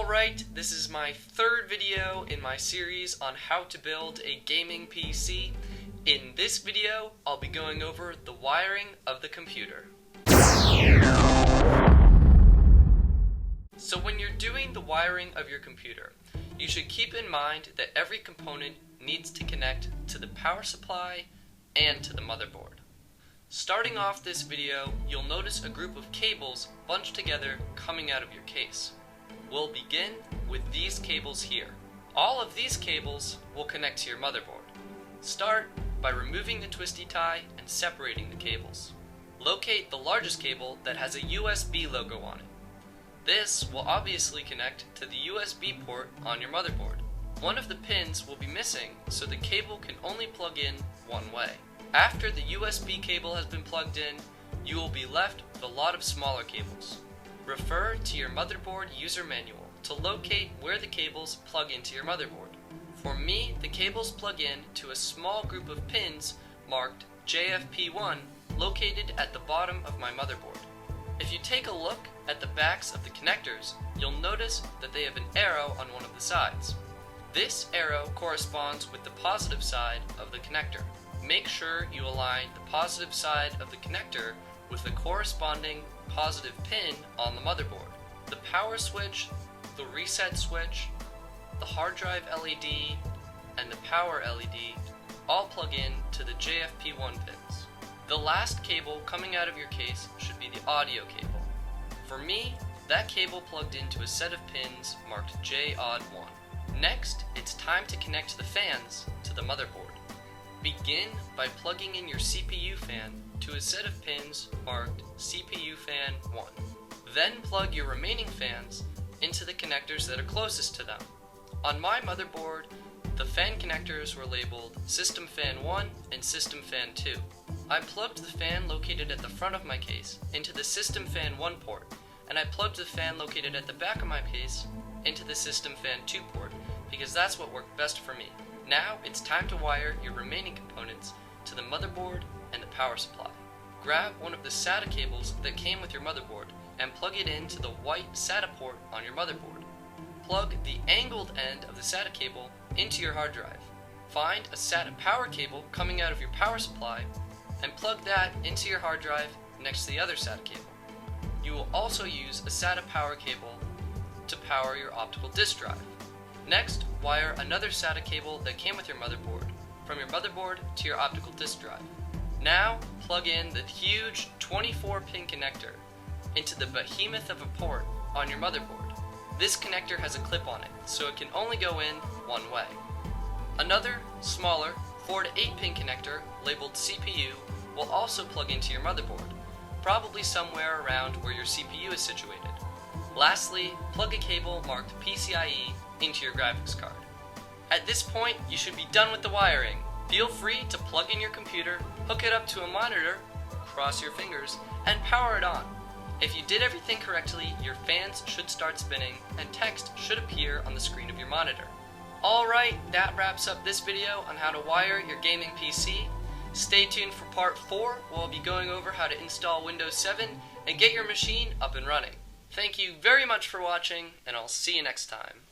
Alright, this is my third video in my series on how to build a gaming PC. In this video, I'll be going over the wiring of the computer. So when you're doing the wiring of your computer, you should keep in mind that every component needs to connect to the power supply and to the motherboard. Starting off this video, you'll notice a group of cables bunched together coming out of your case. We'll begin with these cables here. All of these cables will connect to your motherboard. Start by removing the twisty tie and separating the cables. Locate the largest cable that has a USB logo on it. This will obviously connect to the USB port on your motherboard. One of the pins will be missing, so the cable can only plug in one way. After the USB cable has been plugged in, you will be left with a lot of smaller cables. Refer to your motherboard user manual to locate where the cables plug into your motherboard. For me, the cables plug in to a small group of pins marked JFP1 located at the bottom of my motherboard. If you take a look at the backs of the connectors, you'll notice that they have an arrow on one of the sides. This arrow corresponds with the positive side of the connector. Make sure you align the positive side of the connector with the corresponding positive pin on the motherboard. The power switch, the reset switch, the hard drive LED, and the power LED all plug in to the JFP1 pins. The last cable coming out of your case should be the audio cable. For me, that cable plugged into a set of pins marked JOD1. Next, it's time to connect the fans to the motherboard. Begin by plugging in your CPU fan to a set of pins marked CPU fan 1. Then plug your remaining fans into the connectors that are closest to them. On my motherboard, the fan connectors were labeled System Fan 1 and System Fan 2. I plugged the fan located at the front of my case into the System Fan 1 port, and I plugged the fan located at the back of my case into the System Fan 2 port, because that's what worked best for me. Now it's time to wire your remaining components to the motherboard and the power supply. Grab one of the SATA cables that came with your motherboard and plug it into the white SATA port on your motherboard. Plug the angled end of the SATA cable into your hard drive. Find a SATA power cable coming out of your power supply and plug that into your hard drive next to the other SATA cable. You will also use a SATA power cable to power your optical disk drive. Next, wire another SATA cable that came with your motherboard from your motherboard to your optical disk drive. Now, plug in the huge 24-pin connector into the behemoth of a port on your motherboard. This connector has a clip on it, so it can only go in one way. Another, smaller, 4 to 8 pin connector labeled CPU will also plug into your motherboard, probably somewhere around where your CPU is situated. Lastly, plug a cable marked PCIe into your graphics card. At this point, you should be done with the wiring. Feel free to plug in your computer, hook it up to a monitor, cross your fingers, and power it on. If you did everything correctly, your fans should start spinning and text should appear on the screen of your monitor. Alright, that wraps up this video on how to wire your gaming PC. Stay tuned for part 4, where we'll be going over how to install Windows 7 and get your machine up and running. Thank you very much for watching, and I'll see you next time.